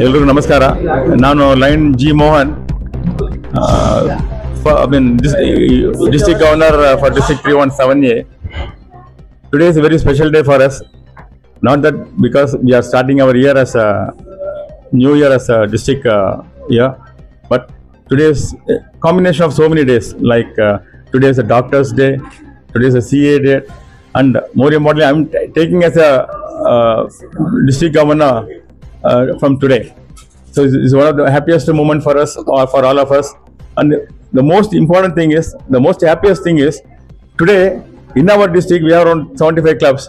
ಎಲ್ರಿಗೂ ನಮಸ್ಕಾರ. ನಾನು lion G Mohan, district governor for district 317A. Today is a very special day for us. Not that because we are starting our year as a new year as a district year, but today is a combination of so many days. Like today is a Doctor's Day, today is a CA Day, and more importantly, I am taking as a district governor from today. So it's one of the happiest moment for us or for all of us. And the most important thing is, the most happiest thing is, today in our district we have around 75 clubs.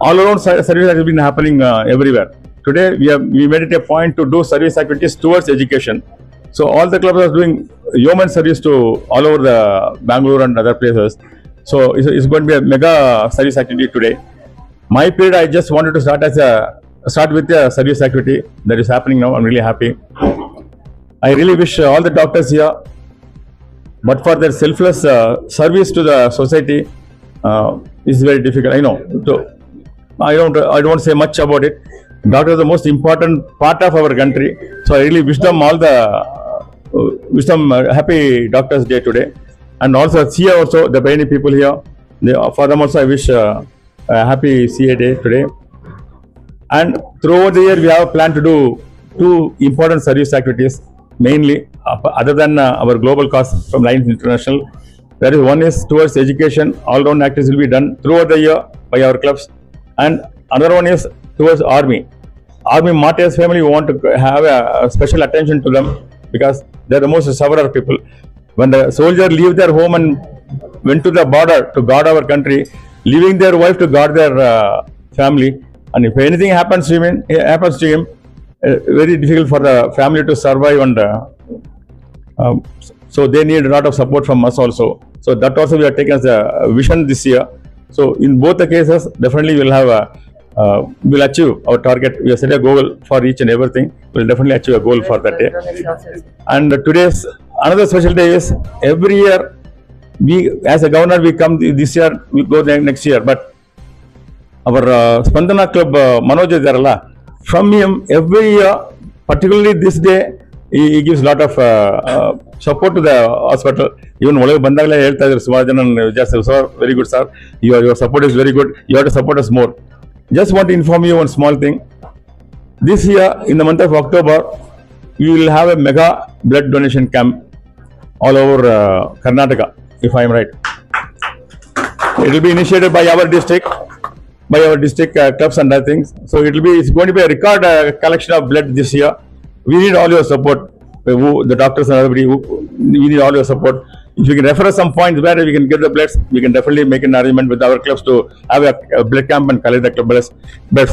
All around service has been happening everywhere. Today we made it a point to do service activities towards education. So all the clubs are doing yeoman service to all over the Bangalore and other places. So it's going to be a mega service activity today. My period, I just wanted to start with a service activity that is happening now. I'm really happy. I really wish all the doctors here, but for their selfless service to the society, is very difficult. I know. So I don't say much about it. Doctors are the most important part of our country. So I really wish them all the happy Doctors Day today. And also here also the many people here. For them also I wish a happy CA Day today. And throughout the year we have planned to do two important service activities, mainly other than our global cause from Lions International. That is, one is towards education. All-round activities will be done throughout the year by our clubs. And another one is towards Army. Army martyrs family, we want to have a special attention to them because they are the most sufferer people. When the soldier leave their home and went to the border to guard our country, leaving their wife to guard their family, and if anything happens to him, very difficult for the family to survive, and so they need a lot of support from us also. So that also we are taking as a vision this year. So in both the cases, definitely we'll achieve our target. We have set a goal for each and everything. We'll definitely achieve a goal for that day. And today's another special day is, every year we, as a governor, we come this year, we go next year. But our Spandana Club, Manoj Idaralla, from him every year, particularly this day, he gives a lot of support to the hospital. Even Olav Bandagala ಹೇಳ್ತಾ ಇದ್ರು ಸುಮಾರು ಜನ, just sir, very good sir, your support is very good, you have to support us more. Just want to inform you one small thing. This year in the month of October, we will have a mega blood donation camp all over Karnataka, if I am right. It will be initiated by our district clubs and other things. So it's going to be a record collection of blood this year. We need all your support, the doctors and everybody. We need all your support. If you can refer us some points where we can get the bloods, we can definitely make an arrangement with our clubs to have a blood camp and collect the club bloods. This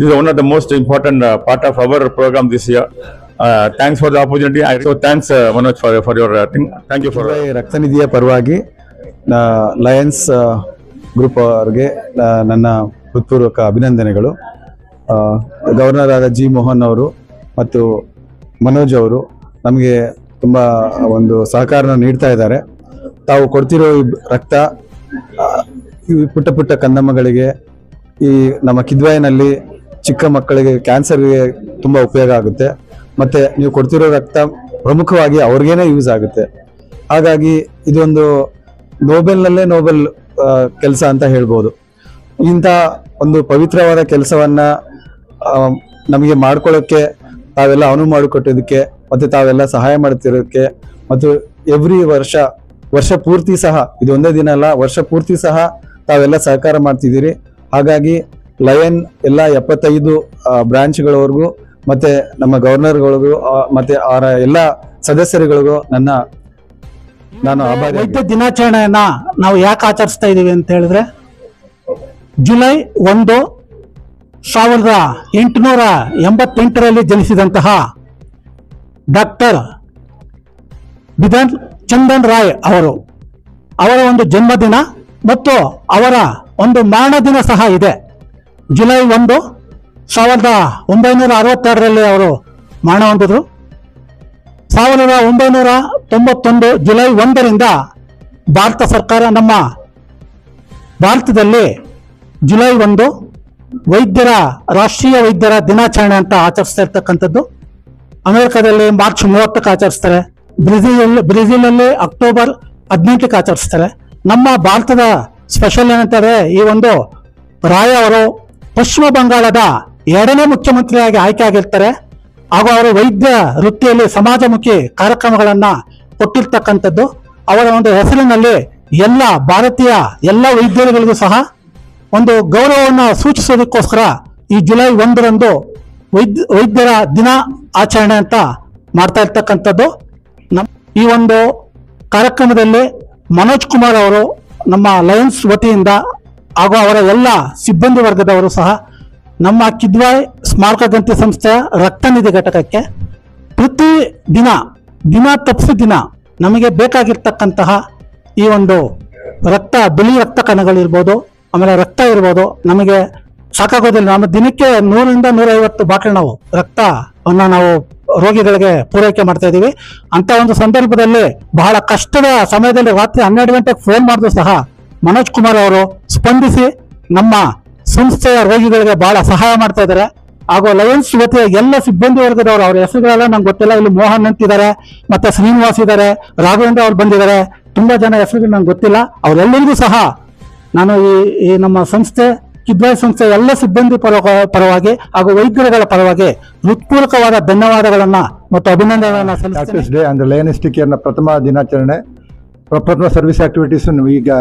is one of the most important part of our program this year. Thanks for the opportunity. So thanks Manoj for your thing. Thank you for ರಕ್ತನಿಧಿಯ ಪರವಾಗಿ Lions group ಅವರಿಗೆ ನನ್ನ ಹೃತ್ಪೂರ್ವಕ ಅಭಿನಂದನೆಗಳು. Governor ಆದ G Mohan ಅವರು ಮತ್ತು ಮನೋಜ್ ಅವರು ನಮಗೆ ತುಂಬ ಒಂದು ಸಹಕಾರನ ನೀಡ್ತಾ ಇದ್ದಾರೆ. ತಾವು ಕೊಡ್ತಿರೋ ರಕ್ತ ಈ ಪುಟ್ಟ ಪುಟ್ಟ ಕಂದಮ್ಮಗಳಿಗೆ, ಈ ನಮ್ಮ ಕಿದ್ವಾಯಿನಲ್ಲಿ ಚಿಕ್ಕ ಮಕ್ಕಳಿಗೆ ಕ್ಯಾನ್ಸರ್ಗೆ ತುಂಬ ಉಪಯೋಗ ಆಗುತ್ತೆ. ಮತ್ತು ನೀವು ಕೊಡ್ತಿರೋ ರಕ್ತ ಪ್ರಮುಖವಾಗಿ ಅವ್ರಿಗೇನೆ ಯೂಸ್ ಆಗುತ್ತೆ. ಹಾಗಾಗಿ ಇದೊಂದು ನೋಬೆಲ್ನಲ್ಲೇ ನೋಬೆಲ್ ಕೆಲಸ ಅಂತ ಹೇಳ್ಬೋದು. ಇಂಥ ಒಂದು ಪವಿತ್ರವಾದ ಕೆಲಸವನ್ನ ನಮಗೆ ಮಾಡ್ಕೊಳ್ಳೋಕ್ಕೆ, ತಾವೆಲ್ಲ ಅನುವು ಮಾಡಿಕೊಟ್ಟಿದ್ದಕ್ಕೆ, ಮತ್ತು ತಾವೆಲ್ಲ ಸಹಾಯ ಮಾಡ್ತಿರೋದಕ್ಕೆ, ಮತ್ತು ಎವ್ರಿ ವರ್ಷ ಪೂರ್ತಿ ಸಹ, ಇದು ಒಂದೇ ದಿನ ಅಲ್ಲ, ವರ್ಷ ಪೂರ್ತಿ ಸಹ ತಾವೆಲ್ಲ ಸಹಕಾರ ಮಾಡ್ತಿದ್ದೀರಿ. ಹಾಗಾಗಿ ಲಯನ್ ಎಲ್ಲ 75 ಬ್ರಾಂಚ್ಗಳವರೆಗೂ, ಮತ್ತೆ ನಮ್ಮ ಗವರ್ನರ್ಗಳಿಗೂ, ಮತ್ತೆ ಅವರ ಎಲ್ಲ ಸದಸ್ಯರುಗಳಿಗೂ ನಾನು ಆಭಾರಿ. ವೈದ್ಯ ದಿನಾಚರಣೆಯನ್ನ ನಾವು ಯಾಕೆ ಆಚರಿಸ್ತಾ ಇದ್ದೀವಿ ಅಂತ ಹೇಳಿದ್ರೆ, ಜುಲೈ 1, 1888ರಲ್ಲಿ ಜನಿಸಿದಂತಹ ಡಾಕ್ಟರ್ ಬಿಧನ್ ಚಂದನ್ ರಾಯ್ ಅವರ ಒಂದು ಜನ್ಮದಿನ ಮತ್ತು ಅವರ ಒಂದು ಮರಣ ದಿನ ಸಹ ಇದೆ. ಜುಲೈ 1, 1962ರಲ್ಲಿ ಅವರು ಮರಣ ಹೊಂದಿದ್ರು. 1991 ಜುಲೈ 1ರಿಂದ ಭಾರತ ಸರ್ಕಾರ, ನಮ್ಮ ಭಾರತದಲ್ಲಿ ಜುಲೈ 1 ರಾಷ್ಟ್ರೀಯ ವೈದ್ಯರ ದಿನಾಚರಣೆ ಅಂತ ಆಚರಿಸ್ತಾ ಇರ್ತಕ್ಕಂಥದ್ದು. ಅಮೆರಿಕದಲ್ಲಿ ಮಾರ್ಚ್ 30ಕ್ಕೆ ಆಚರಿಸ್ತಾರೆ. ಬ್ರೆಜಿಲಲ್ಲಿ ಅಕ್ಟೋಬರ್ 18ಕ್ಕೆ ಆಚರಿಸ್ತಾರೆ. ನಮ್ಮ ಭಾರತದ ಸ್ಪೆಷಲ್ ಏನಂತಾರೆ, ಈ ಒಂದು ರಾಯ ಅವರು ಪಶ್ಚಿಮ ಬಂಗಾಳದ 2ನೇ ಮುಖ್ಯಮಂತ್ರಿಯಾಗಿ ಆಯ್ಕೆ ಆಗಿರ್ತಾರೆ. ಹಾಗೂ ಅವರು ವೈದ್ಯ ವೃತ್ತಿಯಲ್ಲಿ ಸಮಾಜಮುಖಿ ಕಾರ್ಯಕ್ರಮಗಳನ್ನ ಕೊಟ್ಟಿರ್ತಕ್ಕಂಥದ್ದು. ಅವರ ಒಂದು ಹೆಸರಿನಲ್ಲಿ ಎಲ್ಲ ಭಾರತೀಯ ಎಲ್ಲ ವೈದ್ಯರುಗಳಿಗೂ ಸಹ ಒಂದು ಗೌರವವನ್ನು ಸೂಚಿಸೋದಕ್ಕೋಸ್ಕರ ಈ ಜುಲೈ 1ರಂದು ವೈದ್ಯರ ದಿನ ಆಚರಣೆ ಅಂತ ಮಾಡ್ತಾ ಇರ್ತಕ್ಕಂಥದ್ದು. ಈ ಒಂದು ಕಾರ್ಯಕ್ರಮದಲ್ಲಿ ಮನೋಜ್ ಕುಮಾರ್ ಅವರು ನಮ್ಮ ಲಯನ್ಸ್ ವತಿಯಿಂದ ಹಾಗೂ ಅವರ ಎಲ್ಲ ಸಿಬ್ಬಂದಿ ವರ್ಗದವರು ಸಹ ನಮ್ಮ ಕಿದ್ವಾಯ್ ಸ್ಮಾರಕ ಗ್ರಂಥಿ ಸಂಸ್ಥೆಯ ರಕ್ತನಿಧಿ ಘಟಕಕ್ಕೆ ಪ್ರತಿ ದಿನ ತಪ್ಪಿಸಿ ದಿನ ನಮಗೆ ಬೇಕಾಗಿರ್ತಕ್ಕಂತಹ ಈ ಒಂದು ಬಿಳಿ ರಕ್ತ ಕಣಗಳಿರ್ಬೋದು, ಆಮೇಲೆ ರಕ್ತ ಇರ್ಬೋದು, ನಮಗೆ ಸಾಕಾಗೋದಿಲ್ಲ. ನಮ್ಮ ದಿನಕ್ಕೆ 100ರಿಂದ 150 ಬಾಟಲ್ ನಾವು ರಕ್ತವನ್ನು ನಾವು ರೋಗಿಗಳಿಗೆ ಪೂರೈಕೆ ಮಾಡ್ತಾ ಇದ್ದೀವಿ. ಅಂತ ಒಂದು ಸಂದರ್ಭದಲ್ಲಿ ಬಹಳ ಕಷ್ಟದ ಸಮಯದಲ್ಲಿ ರಾತ್ರಿ 12 ಗಂಟೆಗೆ ಫೋನ್ ಮಾಡಿದ್ರು ಸಹ ಮನೋಜ್ ಕುಮಾರ್ ಅವರು ಸ್ಪಂದಿಸಿ ನಮ್ಮ ಸಂಸ್ಥೆಯ ರೋಗಿಗಳಿಗೆ ಬಹಳ ಸಹಾಯ ಮಾಡ್ತಾ ಇದ್ದಾರೆ. ಹಾಗೂ ಲಯನ್ಸ್ ವತಿಯ ಎಲ್ಲ ಸಿಬ್ಬಂದಿ ವರ್ಗದವರು, ಅವರ ಹೆಸರುಗಳೆಲ್ಲ ನಂಗೆ ಗೊತ್ತಿಲ್ಲ, ಇಲ್ಲಿ ಮೋಹನ್ ಅಂತಿದ್ದಾರೆ, ಮತ್ತೆ ಶ್ರೀನಿವಾಸ್ ಇದ್ದಾರೆ, ರಾಘವೇಂದ್ರ ಅವ್ರು ಬಂದಿದ್ದಾರೆ, ತುಂಬಾ ಜನ ಹೆಸರುಗಳು ನಂಗೆ ಗೊತ್ತಿಲ್ಲ. ಅವರೆಲ್ಲರಿಗೂ ಸಹ ನಾನು ಈ ನಮ್ಮ ಸಂಸ್ಥೆ ಕಿದ್ವಾಯ್ ಸಂಸ್ಥೆ ಎಲ್ಲ ಸಿಬ್ಬಂದಿ ಪರವಾಗಿ ಹಾಗೂ ವೈದ್ಯರುಗಳ ಪರವಾಗಿ ಹೃತ್ಪೂರ್ವಕವಾದ ಧನ್ಯವಾದಗಳನ್ನ ಮತ್ತು ಅಭಿನಂದನೆಗಳನ್ನ ಸಲ್ಲಿಸುತ್ತೇನೆ. ಅಂದ್ರೆ ಲಯನಿಸ್ಟಿಕ್ ಕೇರ್ನ ಪ್ರಥಮ ದಿನಾಚರಣೆ, ಪ್ರಥಮ ಸರ್ವಿಸ್ ಆಕ್ಟಿವಿಟೀಸ್ ಈಗ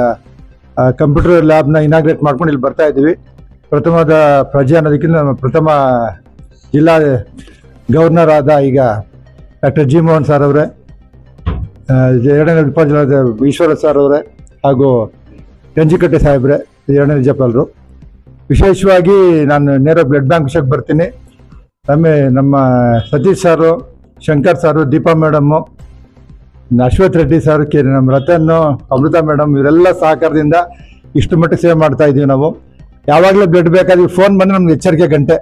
ಕಂಪ್ಯೂಟರ್ ಲ್ಯಾಬ್ನ ಇನಾಗ್ರೇಟ್ ಮಾಡ್ಕೊಂಡು ಇಲ್ಲಿ ಬರ್ತಾ ಇದ್ದೀವಿ. ಪ್ರಥಮದ ಪ್ರಜೆ ಅನ್ನೋದಕ್ಕಿಂತ ನಮ್ಮ ಪ್ರಥಮ ಜಿಲ್ಲಾ ಗವರ್ನರ್ ಆದ ಈಗ ಡಾಕ್ಟರ್ ಜಿ ಮೋಹನ್ ಸರ್ ಅವರೇ, 2ನೇ ಉಪಜಿಲ್ಲಾದ ಈಶ್ವರ ಸರ್ ಅವರೇ ಹಾಗೂ ಗಂಜಿಕಟ್ಟೆ ಸಾಹೇಬ್ರೆ, 2ನೇ ರಾಜ್ಯಪಾಲರು. ವಿಶೇಷವಾಗಿ ನಾನು ನೇರ ಬ್ಲಡ್ ಬ್ಯಾಂಕ್ ವಿಷಯಕ್ಕೆ ಬರ್ತೀನಿ. ನಮ್ಮ ಸತೀಶ್ ಸಾರು, ಶಂಕರ್ ಸಾರು, ದೀಪಾ ಮೇಡಮ್ಮು, ಅಶ್ವಥ್ ರೆಡ್ಡಿ ಸರ್, ನಮ್ಮ ರತನ್, ಅಮೃತ ಮೇಡಮ್, ಇವರೆಲ್ಲ ಸಹಕಾರದಿಂದ ಇಷ್ಟು ಮಟ್ಟಿಗೆ ಸೇವೆ ಮಾಡ್ತಾ ಇದ್ದೀವಿ ನಾವು. ಯಾವಾಗಲೂ ಬ್ಲಡ್ ಬೇಕಾದ್ರೆ ಫೋನ್ ಬಂದರೆ ನಮ್ಗೆ ಎಚ್ಚರಿಕೆ ಗಂಟೆ,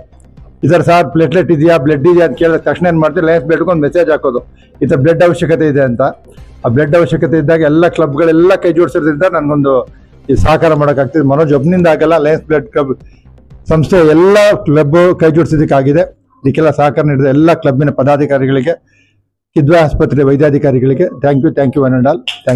ಈ ಥರ ಸಾರ್ ಪ್ಲೇಟ್ಲೆಟ್ ಇದೆಯಾ, ಬ್ಲಡ್ ಇದೆಯಾ ಅಂತ ಕೇಳಿದ ತಕ್ಷಣ ಏನು ಮಾಡ್ತೀವಿ, ಲೈಫ್ ಬ್ಲಡ್ಗೊಂದು ಮೆಸೇಜ್ ಹಾಕೋದು, ಈ ಥರ ಬ್ಲಡ್ ಅವಶ್ಯಕತೆ ಇದೆ ಅಂತ. ಆ ಬ್ಲಡ್ ಅವಶ್ಯಕತೆ ಇದ್ದಾಗ ಎಲ್ಲ ಕ್ಲಬ್ಗಳೆಲ್ಲ ಕೈ ಜೋಡಿಸಿದ್ರಿಂದ ನನಗೊಂದು ಈ ಸಹಕಾರ ಮಾಡೋಕ್ಕಾಗ್ತಿದೆ. ಮನೋಜ್ ಒಬ್ಬನಿಂದ ಆಗಲ್ಲ, ಲಯನ್ಸ್ ಬ್ಲಡ್ ಕ್ಲಬ್ ಸಂಸ್ಥೆ ಎಲ್ಲ ಕ್ಲಬ್ ಕೈ ಜೋಡಿಸೋದಕ್ಕಾಗಿದೆ. ಇದಕ್ಕೆಲ್ಲ ಸಹಕಾರ ನೀಡಿದ ಎಲ್ಲ ಕ್ಲಬ್ಬಿನ ಪದಾಧಿಕಾರಿಗಳಿಗೆ, ಕಿದ್ವಾಯ್ ಆಸ್ಪತ್ರೆ ವೈದ್ಯಾಧಿಕಾರಿಗಳಿಗೆ thank you one and all. Thank you.